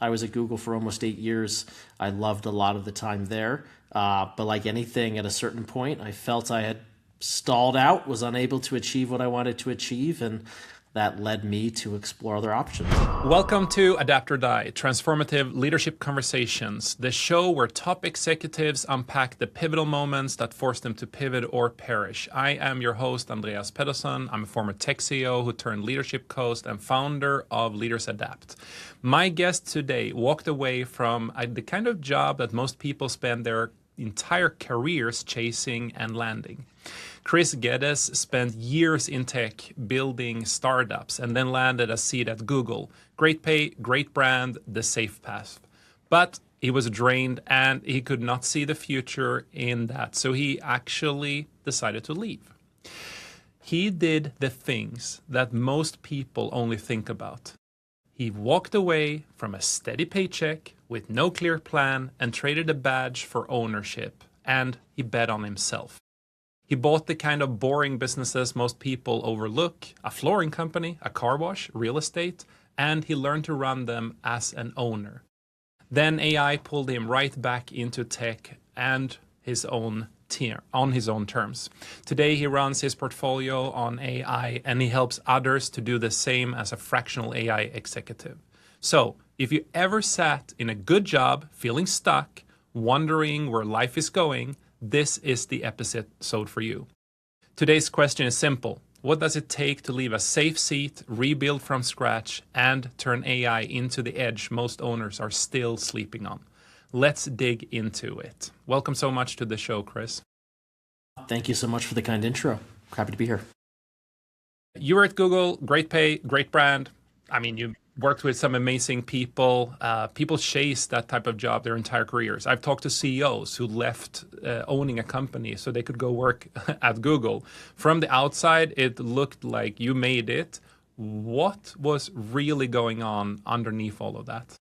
I was at Google for almost 8 years. I loved a lot of the time there. But like anything, at a certain point, I felt I had stalled out, was unable to achieve what I wanted to achieve, and that led me to explore other options. Welcome to Adapt or Die, Transformative Leadership Conversations, the show where top executives unpack the pivotal moments that force them to pivot or perish. I am your host, Andreas Pedersen. I'm a former tech CEO who turned leadership coach and founder of Leaders Adapt. My guest today walked away from the kind of job that most people spend their entire careers chasing and landing. Geddes spent years in tech building startups and then landed a seat at Google. Great pay, great brand, the safe path. But he was drained and he could not see the future in that. So he actually decided to leave. He did the things that most people only think about. He walked away from a steady paycheck with no clear plan and traded a badge for ownership. And he bet on himself. He bought the kind of boring businesses most people overlook, a flooring company, a car wash, real estate, and he learned to run them as an owner. Then AI pulled him right back into tech and on his own terms. Today he runs his portfolio on AI and he helps others to do the same as a fractional AI executive. So if you ever sat in a good job, feeling stuck, wondering where life is going, this is the episode for you. Today's question is simple. What does it take to leave a safe seat, rebuild from scratch, and turn AI into the edge most owners are still sleeping on? Let's dig into it. Welcome so much to the show, Chris. Thank you so much for the kind intro. Happy to be here. You were at Google, great pay, great brand. I mean, you worked with some amazing people. People chase that type of job their entire careers. I've talked to CEOs who left owning a company so they could go work at Google. From the outside, it looked like you made it. What was really going on underneath all of that?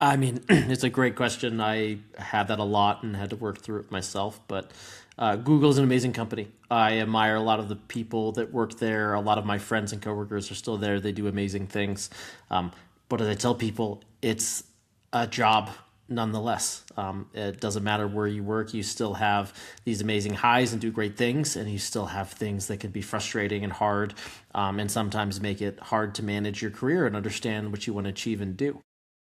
I mean, it's a great question. I had that a lot and had to work through it myself, but Google is an amazing company. I admire a lot of the people that work there. A lot of my friends and coworkers are still there. They do amazing things. But as I tell people, it's a job nonetheless. It doesn't matter where you work. You still have these amazing highs and do great things, and you still have things that can be frustrating and hard, and sometimes make it hard to manage your career and understand what you want to achieve and do.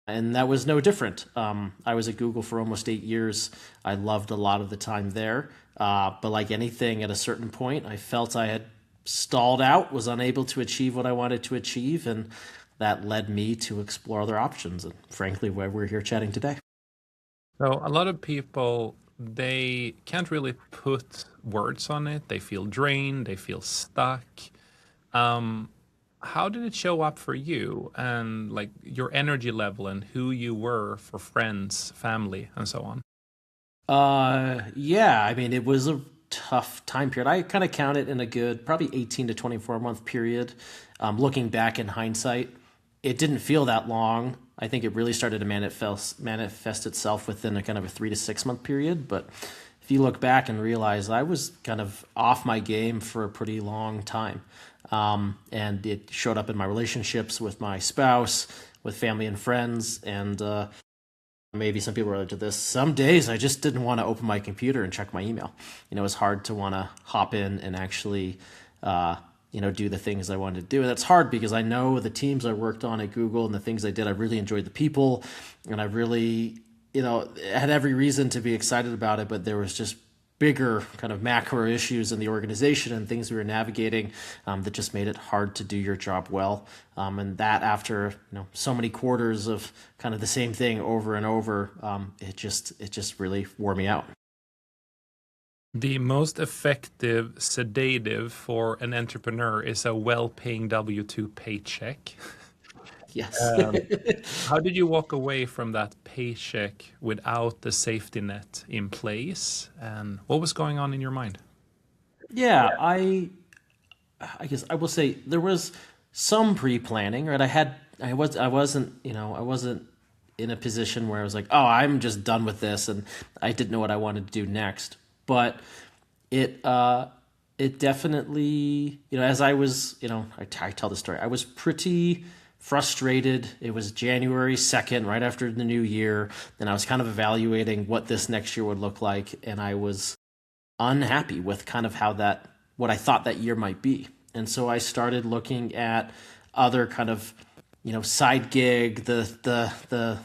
And that was no different. I was at Google for almost 8 years. I loved a lot of the time there. But like anything, at a certain point, I felt I had stalled out, was unable to achieve what I wanted to achieve. And that led me to explore other options. And frankly, why we're here chatting today. So a lot of people, they can't really put words on it. They feel drained. They feel stuck. How did it show up for you and like your energy level and who you were for friends, family, and so on? Yeah, I mean, it was a tough time period. I kind of count it in a good, probably 18 to 24 month period. Looking back in hindsight, it didn't feel that long. I think it really started to manifest itself within a kind of a 3 to 6 month period. But if you look back and realize I was kind of off my game for a pretty long time. And it showed up in my relationships with my spouse, with family and friends, and maybe some people relate to this. Some days I just didn't want to open my computer and check my email. You know, it's hard to want to hop in and actually, do the things I wanted to do. And that's hard because I know the teams I worked on at Google and the things I did, I really enjoyed the people, and I really, had every reason to be excited about it, but there was just bigger kind of macro issues in the organization and things we were navigating that just made it hard to do your job well. And that after so many quarters of kind of the same thing over and over, it just really wore me out. The most effective sedative for an entrepreneur is a well-paying W-2 paycheck. Yes. How did you walk away from that paycheck without the safety net in place? And what was going on in your mind? Yeah, I guess I will say there was some pre-planning, right? I wasn't in a position where I was like, oh, I'm just done with this, and I didn't know what I wanted to do next. But it definitely, as I was, I tell the story. I was pretty frustrated. It was January 2nd, right after the new year, and I was kind of evaluating what this next year would look like, and I was unhappy with kind of what I thought that year might be. And so I started looking at other kind of, side gig, something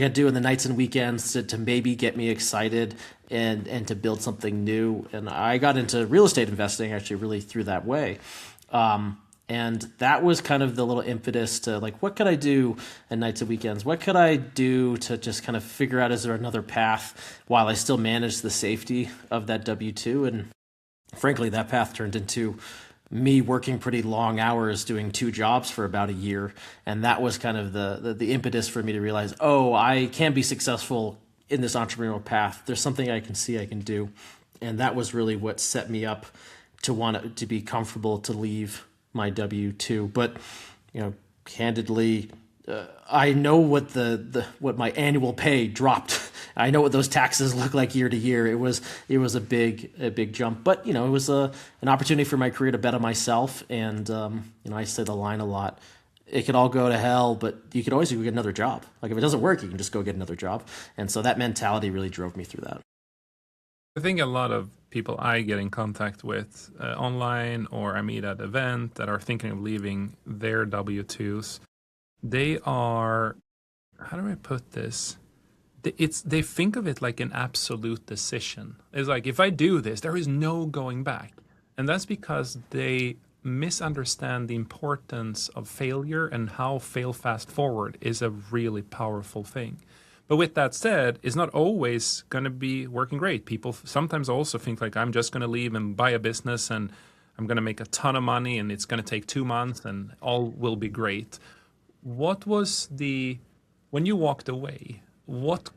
I'd do in the nights and weekends to maybe get me excited and to build something new. And I got into real estate investing actually really through that way. And that was kind of the little impetus to like, what could I do at nights and weekends? What could I do to just kind of figure out, is there another path while I still manage the safety of that W-2? And frankly, that path turned into me working pretty long hours doing 2 jobs for about a year. And that was kind of the impetus for me to realize, oh, I can be successful in this entrepreneurial path. There's something I can see I can do. And that was really what set me up to want to be comfortable to leave my W-2. But, candidly, I know what what my annual pay dropped. I know what those taxes look like year to year. It was a big jump, but it was an opportunity for my career to bet on myself. And I say the line a lot. It could all go to hell, but you could always go get another job. Like if it doesn't work, you can just go get another job. And so that mentality really drove me through that. I think a lot of people I get in contact with online or I meet at an event that are thinking of leaving their W-2s, they are, how do I put this? They think of it like an absolute decision. It's like, if I do this, there is no going back. And that's because they misunderstand the importance of failure and how fail fast forward is a really powerful thing. But with that said, it's not always going to be working great. People sometimes also think like, I'm just going to leave and buy a business and I'm going to make a ton of money and it's going to take 2 months and all will be great. What was when you walked away, what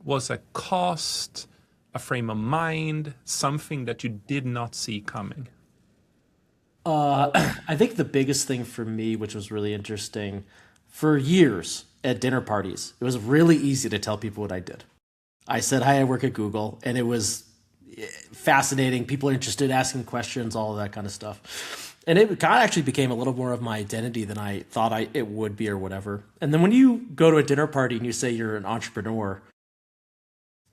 was a cost, a frame of mind, something that you did not see coming? I think the biggest thing for me, which was really interesting, for years at dinner parties, it was really easy to tell people what I did. I said, hi, I work at Google, and it was fascinating. People are interested, asking questions, all of that kind of stuff. And it kind of actually became a little more of my identity than I thought it would be or whatever. And then when you go to a dinner party and you say you're an entrepreneur,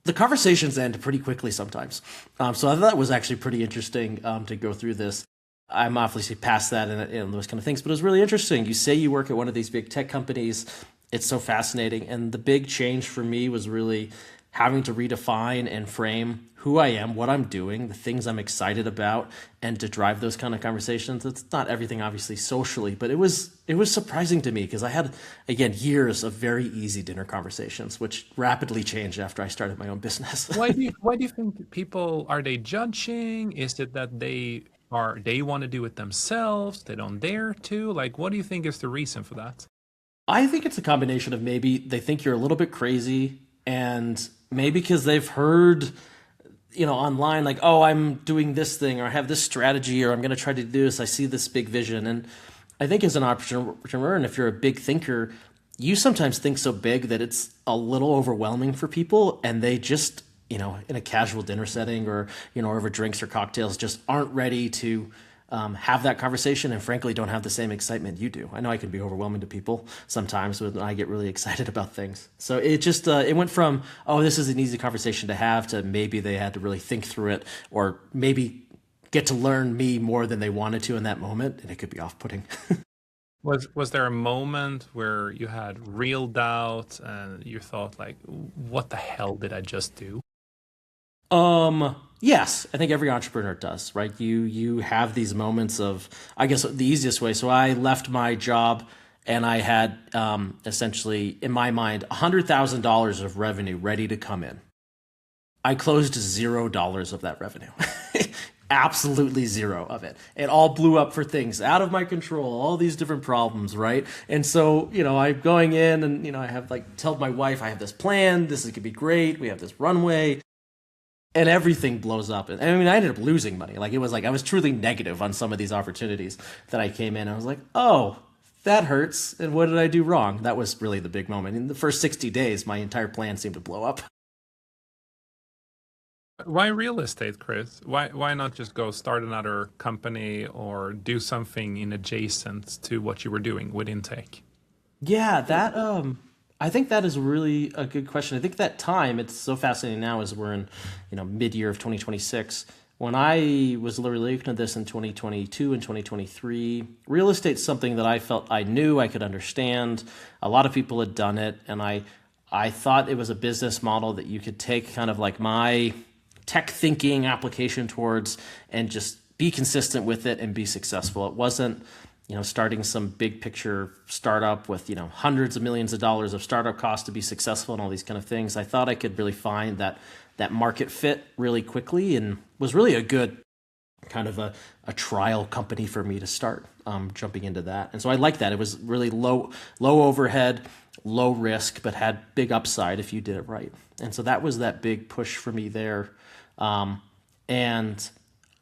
the conversations end pretty quickly sometimes. So I thought that was actually pretty interesting to go through this. I'm obviously past that and those kind of things, but it was really interesting. You say you work at one of these big tech companies. It's so fascinating. And the big change for me was really having to redefine and frame who I am, what I'm doing, the things I'm excited about, and to drive those kind of conversations. It's not everything, obviously, socially, but it was surprising to me because I had, again, years of very easy dinner conversations, which rapidly changed after I started my own business. Why do you think people, are they judging? Is it that they want to do it themselves, they don't dare to? Like, what do you think is the reason for that? I think it's a combination of maybe they think you're a little bit crazy, and maybe because they've heard, online, like, oh, I'm doing this thing, or I have this strategy, or I'm going to try to do this. I see this big vision. And I think as an entrepreneur, and if you're a big thinker, you sometimes think so big that it's a little overwhelming for people, and they just, in a casual dinner setting or, over drinks or cocktails, just aren't ready to have that conversation, and frankly don't have the same excitement you do. I know I can be overwhelming to people sometimes when I get really excited about things. So it just it went from, oh, this is an easy conversation to have, to maybe they had to really think through it, or maybe get to learn me more than they wanted to in that moment, and it could be off-putting. Was there a moment where you had real doubt and you thought like, what the hell did I just do? Yes, I think every entrepreneur does, right? You have these moments of, I guess the easiest way. So I left my job and I had, essentially in my mind, $100,000 of revenue ready to come in. I closed $0 of that revenue. Absolutely zero of it. It all blew up for things out of my control, all these different problems, right? And so, I'm going in and, I have told my wife, I have this plan, this is gonna be great, we have this runway. And everything blows up. And I mean, I ended up losing money. It was I was truly negative on some of these opportunities that I came in. I was like, oh, that hurts. And what did I do wrong? That was really the big moment. In the first 60 days, my entire plan seemed to blow up. Why real estate, Chris? Why not just go start another company or do something in adjacent to what you were doing with Intake? Yeah, that I think that is really a good question. I think that time, it's so fascinating now as we're in, mid-year of 2026. When I was literally looking at this in 2022 and 2023, real estate's something that I felt I knew I could understand. A lot of people had done it, and I thought it was a business model that you could take kind of like my tech thinking application towards and just be consistent with it and be successful. It wasn't, starting some big picture startup with, hundreds of millions of dollars of startup costs to be successful and all these kind of things. I thought I could really find that market fit really quickly, and was really a good kind of a trial company for me to start jumping into that. And so I like that. It was really low overhead, low risk, but had big upside if you did it right. And so that was that big push for me there. And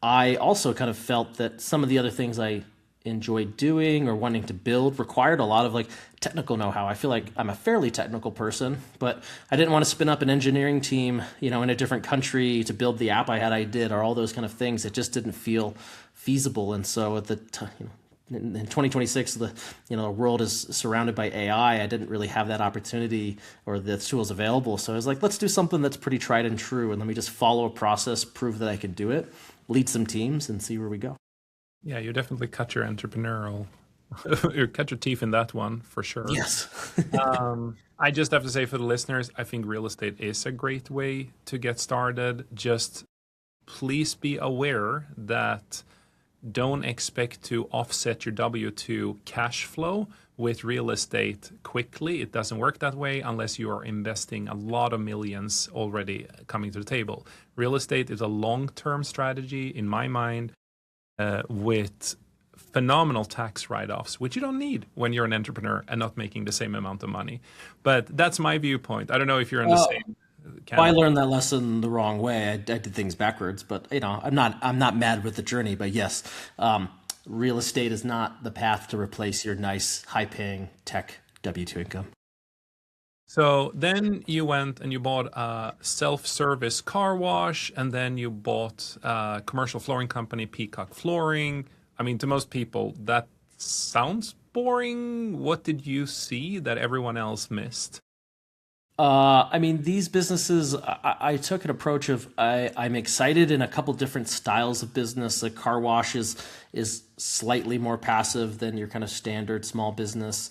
I also kind of felt that some of the other things I enjoyed doing or wanting to build required a lot of like technical know-how. I feel like I'm a fairly technical person, but I didn't want to spin up an engineering team, in a different country to build the app I did, or all those kind of things. It just didn't feel feasible. And so at the in 2026, the world is surrounded by AI. I didn't really have that opportunity or the tools available. So I was like, let's do something that's pretty tried and true, and let me just follow a process, prove that I can do it, lead some teams, and see where we go. Yeah, you definitely cut your entrepreneurial, you cut your teeth in that one for sure. Yes. I just have to say for the listeners, I think real estate is a great way to get started. Just please be aware that don't expect to offset your W-2 cash flow with real estate quickly. It doesn't work that way unless you are investing a lot of millions already coming to the table. Real estate is a long-term strategy in my mind, with phenomenal tax write-offs, which you don't need when you're an entrepreneur and not making the same amount of money. But that's my viewpoint. I don't know if you're in the same I camp. learned that lesson the wrong way. I did things backwards, but I'm not mad with the journey. But yes, real estate is not the path to replace your nice, high-paying tech W-2 income. So then you went and you bought a self-service car wash, and then you bought a commercial flooring company, Peacock Flooring. I mean, to most people, that sounds boring. What did you see that everyone else missed? I mean, these businesses, I took an approach of I'm excited in a couple different styles of business. A car wash is slightly more passive than your kind of standard small business.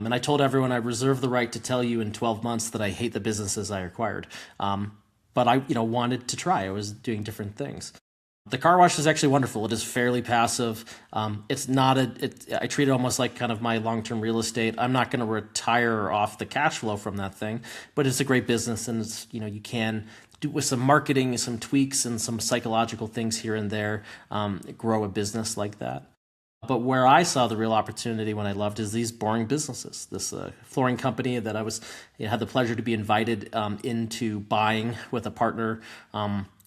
And I told everyone I reserve the right to tell you in 12 months that I hate the businesses I acquired. But I, wanted to try. I was doing different things. The car wash is actually wonderful. It is fairly passive. It's not I treat it almost like kind of my long-term real estate. I'm not going to retire off the cash flow from that thing, but it's a great business, and it's, you can do with some marketing, some tweaks, and some psychological things here and there, grow a business like that. But where I saw the real opportunity when I loved is these boring businesses. This flooring company that I was had the pleasure to be invited into buying with a partner,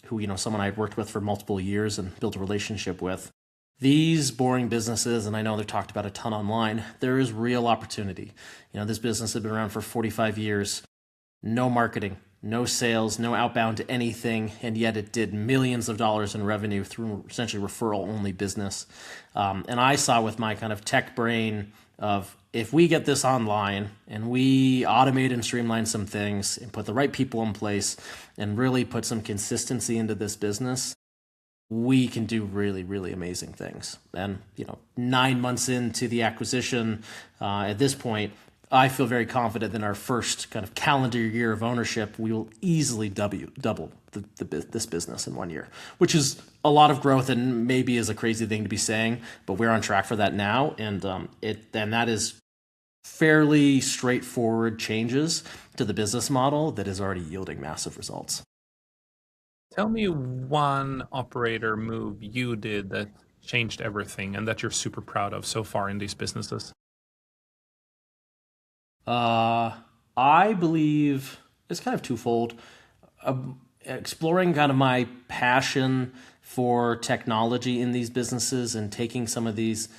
who someone I'd worked with for multiple years and built a relationship with. These boring businesses, and I know they're talked about a ton online, there is real opportunity. This business had been around for 45 years, no marketing, no sales, no outbound to anything, and yet it did millions of dollars in revenue through essentially referral only business. And I saw with my kind of tech brain of, if we get this online and we automate and streamline some things and put the right people in place and really put some consistency into this business, we can do really, really amazing things. And 9 months into the acquisition, at this point, I feel very confident that in our first kind of calendar year of ownership, we will easily double this business in 1 year, which is a lot of growth and maybe is a crazy thing to be saying, but we're on track for that now, and that is fairly straightforward changes to the business model that is already yielding massive results. Tell me one operator move you did that changed everything and that you're super proud of so far in these businesses. I believe it's kind of twofold. Exploring kind of my passion for technology in these businesses and taking some of these,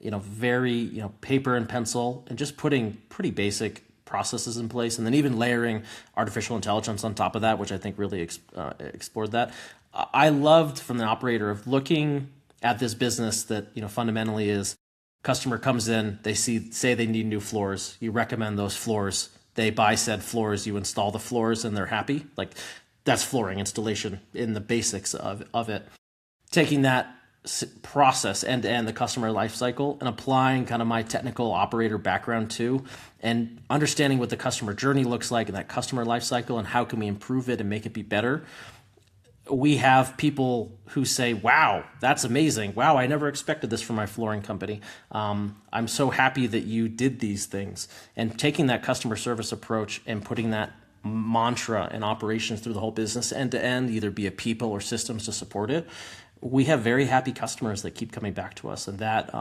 very, paper and pencil and just putting pretty basic processes in place, and then even layering artificial intelligence on top of that, which I think really explored that. I loved from the operator of looking at this business that, fundamentally is customer comes in, they say they need new floors, you recommend those floors, they buy said floors, you install the floors, and they're happy. Like, that's flooring installation in the basics of it. Taking that process end to end, the customer life cycle, and applying kind of my technical operator background too, and understanding what the customer journey looks like in that customer life cycle and how can we improve it and make it be better. We have people who say, wow, that's amazing. Wow, I never expected this from my flooring company. I'm so happy that you did these things. And taking that customer service approach and putting that mantra and operations through the whole business end to end, either be a people or systems to support it, we have very happy customers that keep coming back to us. And that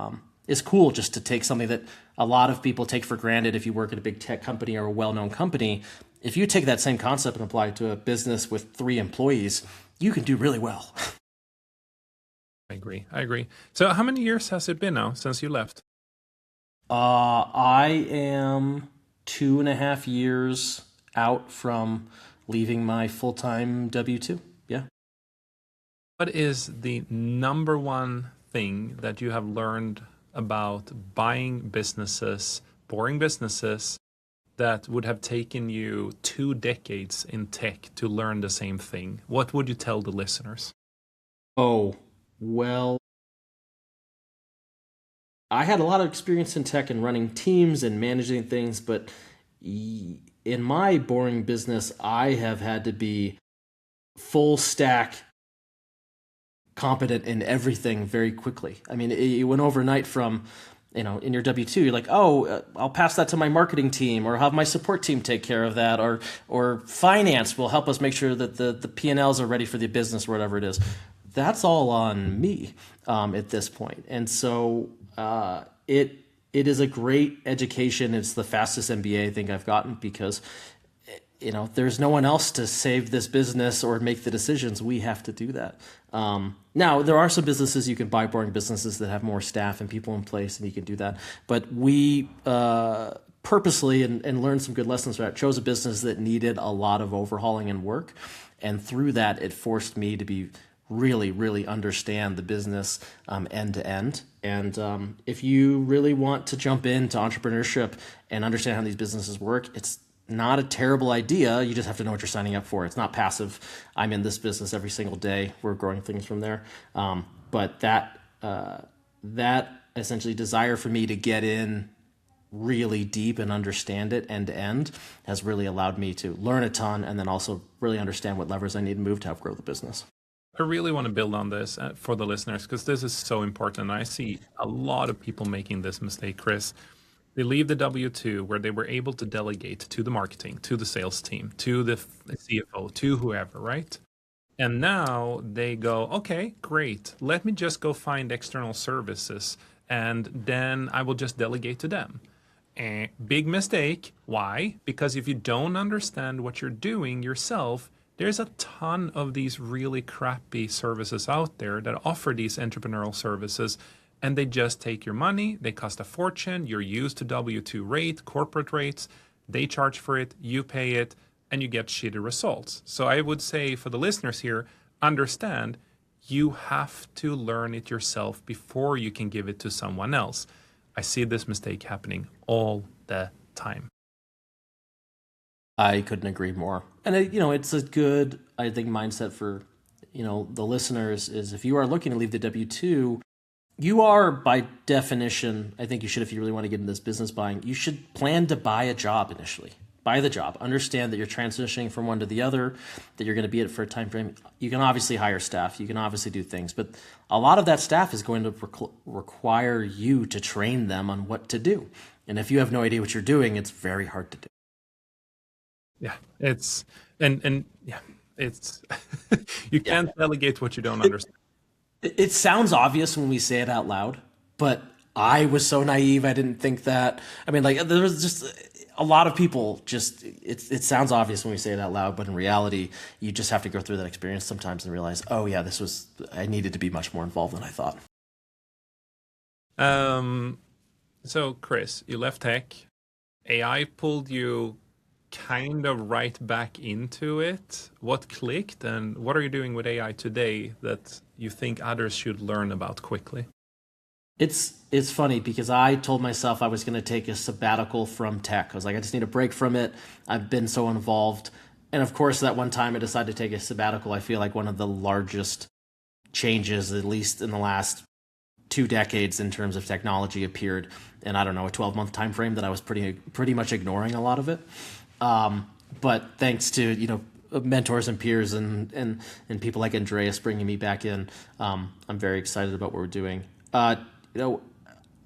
is cool, just to take something that a lot of people take for granted if you work at a big tech company or a well-known company. If you take that same concept and apply it to a business with 3 employees, you can do really well. I agree. So how many years has it been now since you left? I am 2.5 years out from leaving my full-time W-2. Yeah. What is the number one thing that you have learned about buying businesses, boring businesses, that would have taken you 2 decades in tech to learn the same thing? What would you tell the listeners? Oh, well, I had a lot of experience in tech and running teams and managing things, but in my boring business, I have had to be full stack competent in everything very quickly. I mean, it went overnight from, in your W-2, you're like, I'll pass that to my marketing team, or have my support team take care of that, or finance will help us make sure that the P&Ls are ready for the business, or whatever it is. That's all on me at this point. And so it is a great education. It's the fastest MBA I think I've gotten, because there's no one else to save this business or make the decisions. We have to do that. Now, there are some businesses you can buy, boring businesses that have more staff and people in place, and you can do that. But we purposely, and learned some good lessons from that, chose a business that needed a lot of overhauling and work. And through that, it forced me to be really, really understand the business end to end. And if you really want to jump into entrepreneurship and understand how these businesses work, it's not a terrible idea. You just have to know what you're signing up for. It's not passive. I'm in this business every single day. We're growing things from there. But that essentially desire for me to get in really deep and understand it end to end has really allowed me to learn a ton, and then also really understand what levers I need to move to help grow the business. I really want to build on this for the listeners, because this is so important. I see a lot of people making this mistake, Chris. They leave the W-2 where they were able to delegate to the marketing, to the sales team, to the CFO, to whoever, right? And now they go, okay, great. Let me just go find external services, and then I will just delegate to them. Big mistake. Why? Because if you don't understand what you're doing yourself, there's a ton of these really crappy services out there that offer these entrepreneurial services, and they just take your money. They cost a fortune. You're used to W-2 rate, corporate rates. They charge for it, you pay it, and you get shitty results. So I would say for the listeners here, understand you have to learn it yourself before you can give it to someone else. I see this mistake happening all the time. I couldn't agree more. And it's a good, I think, mindset for, the listeners is, if you are looking to leave the W-2, you are, by definition, I think you should, if you really want to get into this business buying, you should plan to buy a job initially. Buy the job. Understand that you're transitioning from one to the other, that you're going to be it for a time frame. You can obviously hire staff. You can obviously do things. But a lot of that staff is going to require you to train them on what to do. And if you have no idea what you're doing, it's very hard to do. Yeah, it's, and yeah, it's, you can't delegate what you don't understand. It sounds obvious when we say it out loud, but I was so naive. I didn't think that. I mean, there was just a lot of people just, it sounds obvious when we say it out loud, but in reality, you just have to go through that experience sometimes and realize, oh yeah, I needed to be much more involved than I thought. So Chris, you left tech. AI pulled you kind of right back into it. What clicked, and what are you doing with AI today that you think others should learn about quickly? It's funny because I told myself I was going to take a sabbatical from tech. I was like, I just need a break from it. I've been so involved. And of course, that one time I decided to take a sabbatical, I feel like one of the largest changes, at least in the last 2 decades in terms of technology, appeared in, I don't know, a 12-month time frame that I was pretty much ignoring a lot of it. But thanks to, mentors and peers and people like Andreas bringing me back in, I'm very excited about what we're doing. You know,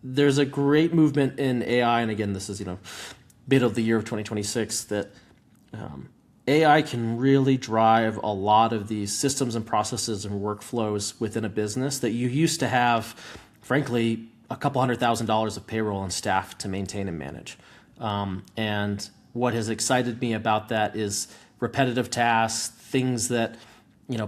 there's a great movement in AI, and again, this is, bit of the year of 2026, that AI can really drive a lot of these systems and processes and workflows within a business that you used to have, frankly, a couple $100,000 of payroll and staff to maintain and manage. And what has excited me about that is repetitive tasks, things that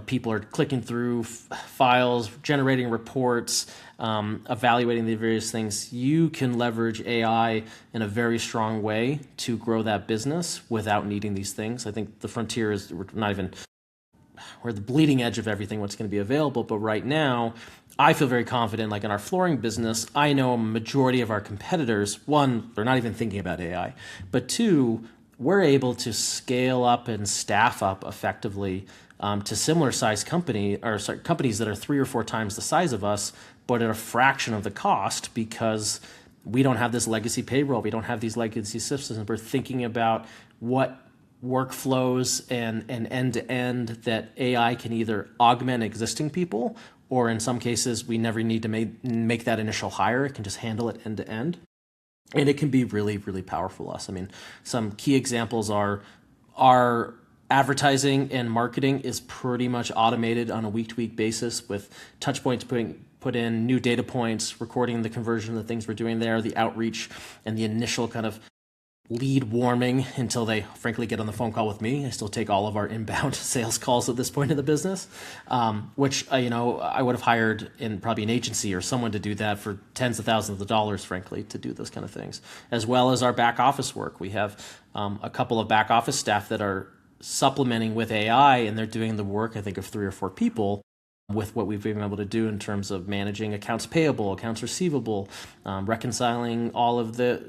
people are clicking through files, generating reports, evaluating the various things. You can leverage AI in a very strong way to grow that business without needing these things. I think the frontier is we're the bleeding edge of everything, what's going to be available. But right now, I feel very confident, like in our flooring business, I know a majority of our competitors, one, they're not even thinking about AI, but two, we're able to scale up and staff up effectively to similar size companies that are 3 or 4 times the size of us, but at a fraction of the cost, because we don't have this legacy payroll, we don't have these legacy systems, and we're thinking about what workflows and end to end that AI can either augment existing people, or in some cases we never need to make that initial hire. It can just handle it end to end. And it can be really, really powerful to us. I mean, some key examples are our advertising and marketing is pretty much automated on a week-to-week basis, with touch points put in, new data points, recording the conversion of the things we're doing there, the outreach, and the initial kind of lead warming until they frankly get on the phone call with me. I still take all of our inbound sales calls at this point in the business, which I would have hired in probably an agency or someone to do that for tens of thousands of dollars, frankly, to do those kind of things, as well as our back office work. We have a couple of back office staff that are supplementing with AI, and they're doing the work, I think, of 3 or 4 people with what we've been able to do in terms of managing accounts payable, accounts receivable, reconciling all of the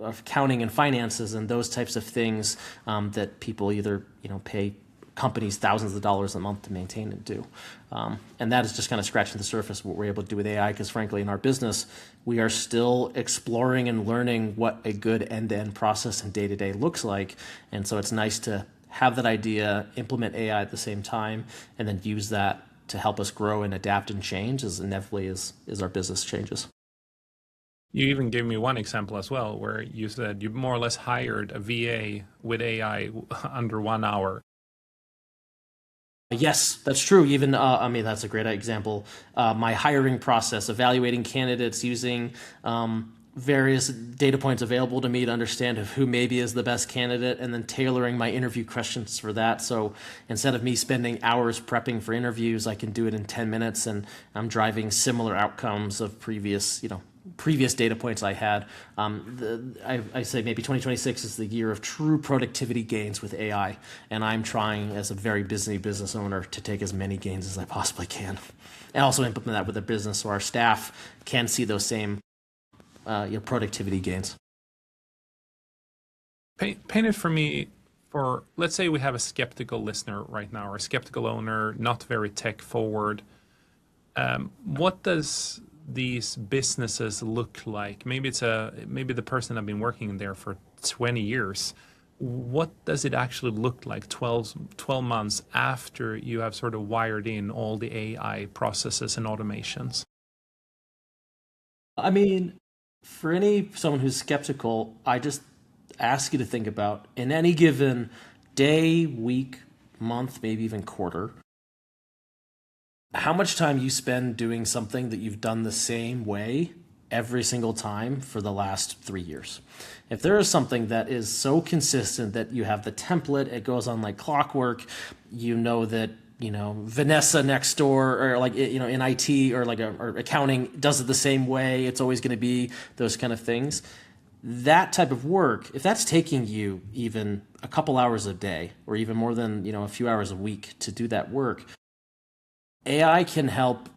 accounting and finances and those types of things that people either pay companies thousands of dollars a month to maintain and do. And that is just kind of scratching the surface of what we're able to do with AI, because frankly, in our business, we are still exploring and learning what a good end-to-end process and day-to-day looks like. And so it's nice to have that idea, implement AI at the same time, and then use that to help us grow and adapt and change as inevitably as our business changes. You even gave me one example as well, where you said you more or less hired a VA with AI under 1 hour. Yes, that's true. Even, that's a great example. My hiring process, evaluating candidates using various data points available to me to understand who maybe is the best candidate, and then tailoring my interview questions for that. So instead of me spending hours prepping for interviews, I can do it in 10 minutes, and I'm driving similar outcomes of previous data points I had. I say maybe 2026 is the year of true productivity gains with AI, and I'm trying, as a very busy business owner, to take as many gains as I possibly can, and also implement that with the business so our staff can see those same productivity gains. Paint it for me. For, let's say we have a skeptical listener right now, or a skeptical owner, not very tech forward. What does these businesses look like? Maybe the person have been working in there for 20 years. What does it actually look like 12 months after you have sort of wired in all the AI processes and automations? I mean, for someone who's skeptical, I just ask you to think about, in any given day, week, month, maybe even quarter, how much time you spend doing something that you've done the same way every single time for the last 3 years. If there is something that is so consistent that you have the template, it goes on like clockwork, that Vanessa next door, or like in IT or accounting does it the same way, it's always going to be those kind of things. that type of work, if that's taking you even a couple hours a day or even more than, a few hours a week to do that work, AI can help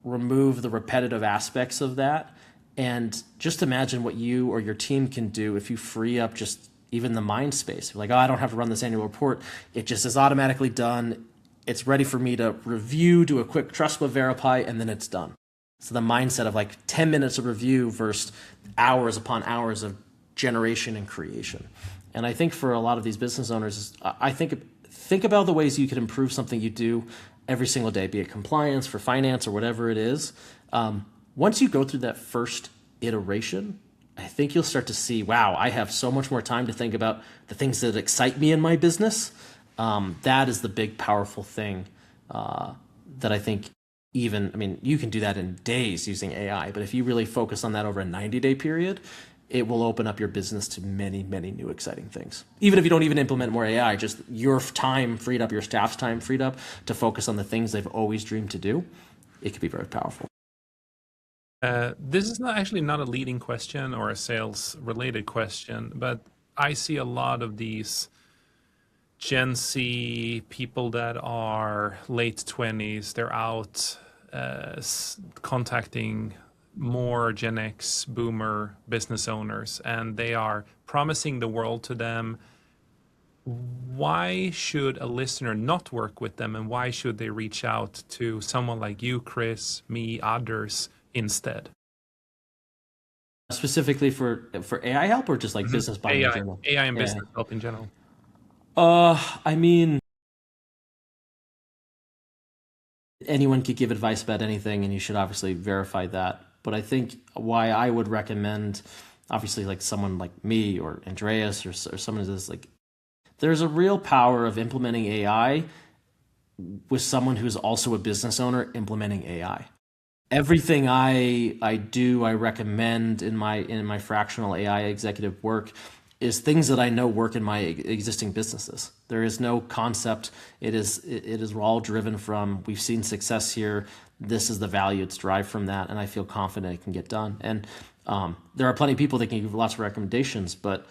remove the repetitive aspects of that. And just imagine what you or your team can do if you free up just even the mind space. Like, oh, I don't have to run this annual report. It just is automatically done. It's ready for me to review, do a quick trust but verify, and then it's done. So the mindset of like 10 minutes of review versus hours upon hours of generation and creation. And I think for a lot of these business owners, I think about the ways you could improve something you do every single day, be it compliance, for finance, or whatever it is. Once you go through that first iteration, I think you'll start to see, wow, I have so much more time to think about the things that excite me in my business. That is the big, powerful thing that I think you can do that in days using AI, but if you really focus on that over a 90-day period, it will open up your business to many, many new exciting things. Even if you don't even implement more AI, just your time freed up, your staff's time freed up to focus on the things they've always dreamed to do, it could be very powerful. This is not a leading question or a sales related question, but I see a lot of these Gen Z people that are late 20s, they're out contacting more Gen X boomer business owners, and they are promising the world to them. Why should a listener not work with them, and why should they reach out to someone like you, Chris, me, others instead? Specifically for AI help, or just like business buying in general? AI and business help in general. I mean, anyone could give advice about anything, and you should obviously verify that. But I think why I would recommend, obviously, like someone like me or Andreas or someone who's like, there's a real power of implementing AI with someone who's also a business owner implementing AI. Everything I do, I recommend in my fractional AI executive work is things that I know work in my existing businesses. There is no concept. It is all driven from, we've seen success here. This is the value it's derived from that, and I feel confident it can get done. And there are plenty of people that can give lots of recommendations, but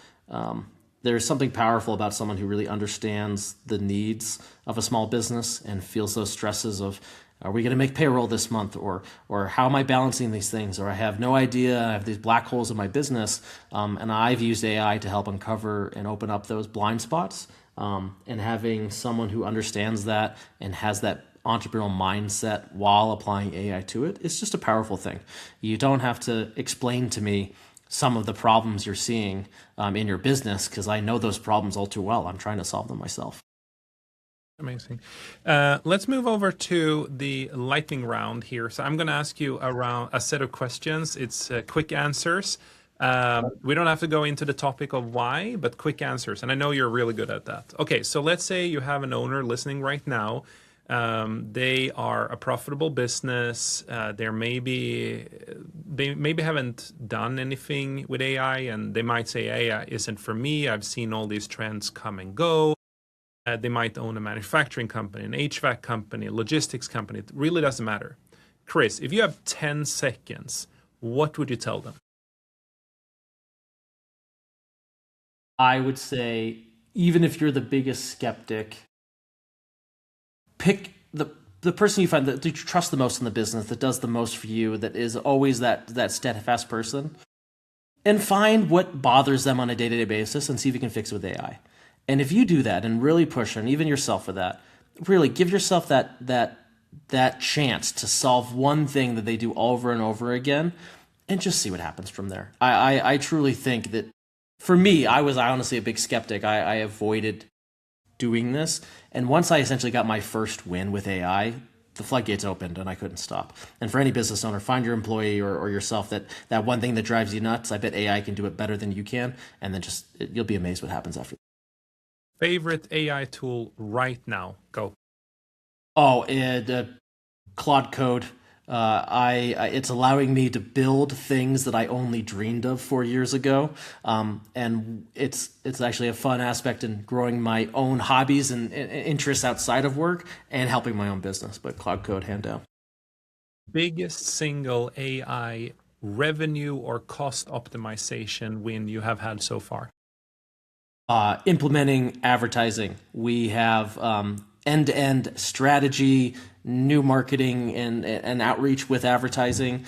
there's something powerful about someone who really understands the needs of a small business and feels those stresses of, are we going to make payroll this month? Or how am I balancing these things? Or I have no idea. I have these black holes in my business. And I've used AI to help uncover and open up those blind spots. And having someone who understands that and has that entrepreneurial mindset while applying AI to it, it's just a powerful thing. You don't have to explain to me some of the problems you're seeing in your business, because I know those problems all too well. I'm trying to solve them myself. Amazing. Let's move over to the lightning round here. So I'm going to ask you around a set of questions. It's quick answers. We don't have to go into the topic of why, but quick answers. And I know you're really good at that. Okay, so let's say you have an owner listening right now. They are a profitable business. They maybe haven't done anything with AI, and they might say AI isn't for me. I've seen all these trends come and go. They might own a manufacturing company, an HVAC company, a logistics company. It really doesn't matter. Chris, if you have 10 seconds, what would you tell them? I would say, even if you're the biggest skeptic, pick the person you find that you trust the most in the business, that does the most for you, that is always that steadfast person, and find what bothers them on a day-to-day basis and see if you can fix it with AI. And if you do that and really push, and even yourself for that, really give yourself that chance to solve one thing that they do over and over again, and just see what happens from there. I truly think that, for me, I was honestly a big skeptic. I avoided doing this, and once I essentially got my first win with AI, the floodgates opened and I couldn't stop. And for any business owner, find your employee or yourself that one thing that drives you nuts. I bet AI can do it better than you can, and then you'll be amazed what happens after. Favorite AI tool right now? Go. Oh, Claude Code. It's allowing me to build things that I only dreamed of 4 years ago, and it's actually a fun aspect in growing my own hobbies and interests outside of work and helping my own business. But Claude Code, hand down. Biggest single AI revenue or cost optimization win you have had so far? Implementing advertising. We have end-to-end strategy, new marketing, and outreach with advertising.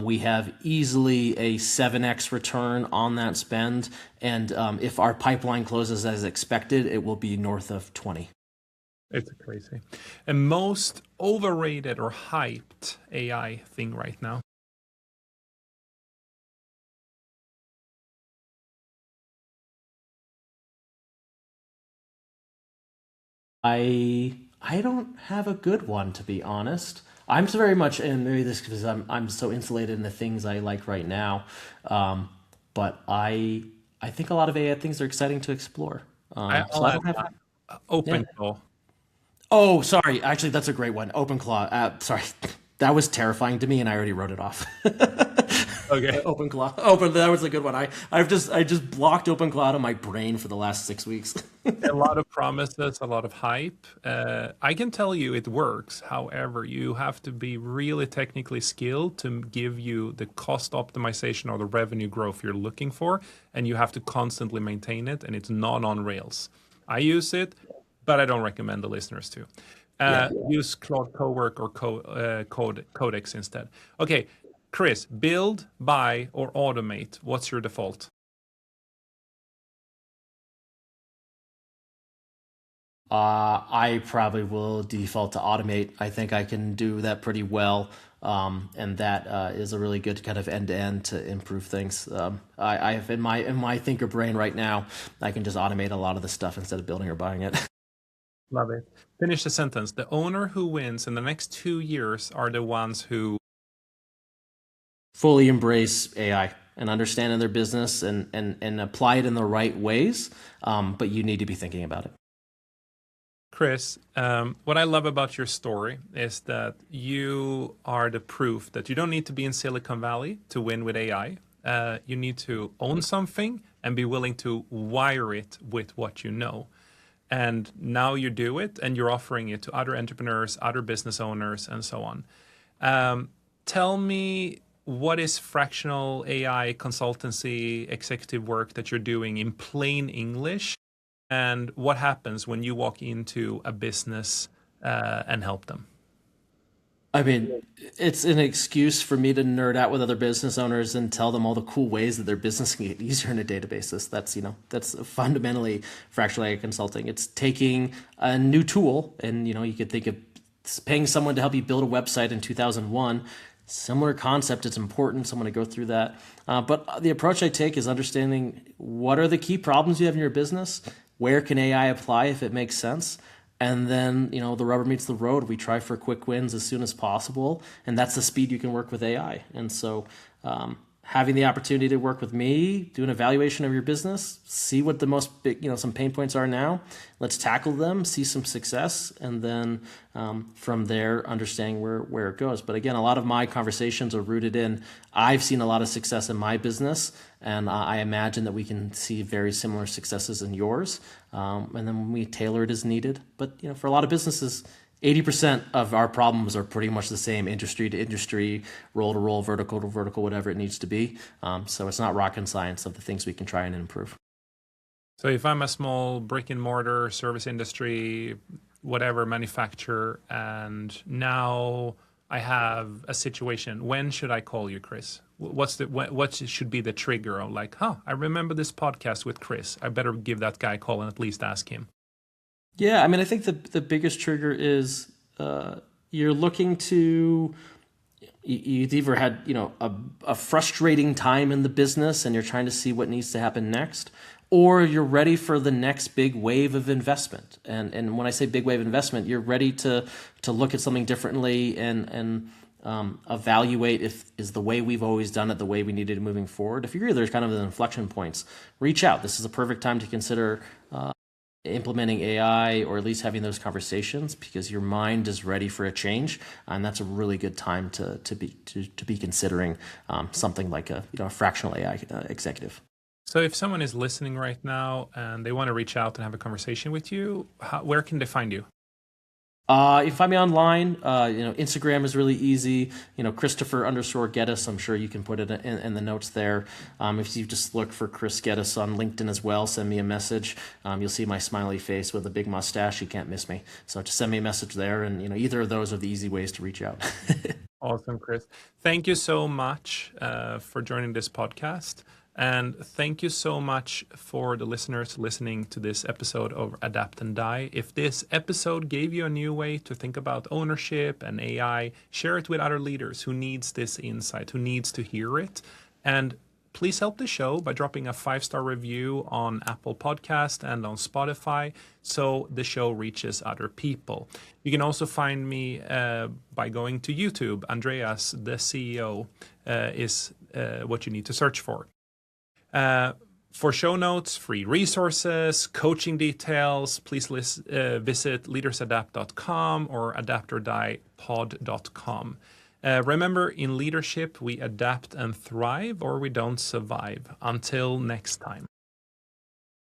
We have easily a 7x return on that spend. And if our pipeline closes as expected, it will be north of 20. It's crazy. And most overrated or hyped AI thing right now? I don't have a good one, to be honest. I'm so very much, and maybe this because I'm so insulated in the things I like right now. Um, but I think a lot of AI things are exciting to explore. So I'll I add don't have. that. Yeah. OpenClaw. Oh, sorry. Actually, that's a great one. OpenClaw. Sorry, that was terrifying to me, and I already wrote it off. Okay. OpenClaw. Open. That was a good one. I just blocked OpenClaw out of my brain for the last 6 weeks. A lot of promises, a lot of hype. I can tell you it works. However, you have to be really technically skilled to give you the cost optimization or the revenue growth you're looking for, and you have to constantly maintain it, and it's not on Rails. I use it, but I don't recommend the listeners to. Yeah. Use Claude Cowork or Codex instead. Okay, Chris, build, buy, or automate. What's your default? I probably will default to automate. I think I can do that pretty well. And that is a really good kind of end to end to improve things. I have in my thinker brain right now, I can just automate a lot of the stuff instead of building or buying it. Love it. Finish the sentence. The owner who wins in the next 2 years are the ones who. Fully embrace AI and understand their business and apply it in the right ways. But you need to be thinking about it. Chris, what I love about your story is that you are the proof that you don't need to be in Silicon Valley to win with AI. You need to own something and be willing to wire it with what you know. And now you do it and you're offering it to other entrepreneurs, other business owners, and so on. Tell me, what is fractional AI consultancy executive work that you're doing in plain English? And what happens when you walk into a business and help them? I mean, it's an excuse for me to nerd out with other business owners and tell them all the cool ways that their business can get easier on a daily basis. That's fundamentally fractional AI consulting. It's taking a new tool, and you could think of paying someone to help you build a website in 2001. Similar concept. It's important. So I'm going to go through that. But the approach I take is understanding what are the key problems you have in your business. Where can AI apply if it makes sense? And then, the rubber meets the road. We try for quick wins as soon as possible. And that's the speed you can work with AI. And so having the opportunity to work with me, do an evaluation of your business, see what the most big, some pain points are now. Let's tackle them, see some success, and then from there, understanding where it goes. But again, a lot of my conversations are rooted in, I've seen a lot of success in my business, and I imagine that we can see very similar successes in yours. And then we tailor it as needed. But for a lot of businesses, 80% of our problems are pretty much the same, industry to industry, role to role, vertical to vertical, whatever it needs to be. So it's not rocket science of the things we can try and improve. So if I'm a small brick and mortar service industry, whatever manufacturer, and now I have a situation, when should I call you, Chris? What should be the trigger of like, I remember this podcast with Chris. I better give that guy a call and at least ask him. Yeah, I mean, I think the biggest trigger is you're looking to you've either had a frustrating time in the business and you're trying to see what needs to happen next, or you're ready for the next big wave of investment. And when I say big wave investment, you're ready to look at something differently and evaluate if is the way we've always done it the way we needed it moving forward. If you're there's kind of the inflection points, reach out. This is a perfect time to consider implementing AI, or at least having those conversations, because your mind is ready for a change, and that's a really good time to be considering something like a fractional AI executive. So if someone is listening right now and they want to reach out and have a conversation with you, where can they find you? You can find me online. Instagram is really easy. Christopher_Geddes. I'm sure you can put it in the notes there. If you just look for Chris Geddes on LinkedIn as well, send me a message. You'll see my smiley face with a big mustache. You can't miss me. So just send me a message there, and either of those are the easy ways to reach out. Awesome, Chris. Thank you so much for joining this podcast. And thank you so much for the listeners listening to this episode of Adapt and Die. If this episode gave you a new way to think about ownership and AI, share it with other leaders who needs this insight, who needs to hear it. And please help the show by dropping a 5-star review on Apple Podcast and on Spotify so the show reaches other people. You can also find me by going to YouTube. Andreas, the CEO, is what you need to search for. For show notes, free resources, coaching details, please visit leadersadapt.com or adaptordiepod.com. Remember, in leadership, we adapt and thrive, or we don't survive. Until next time.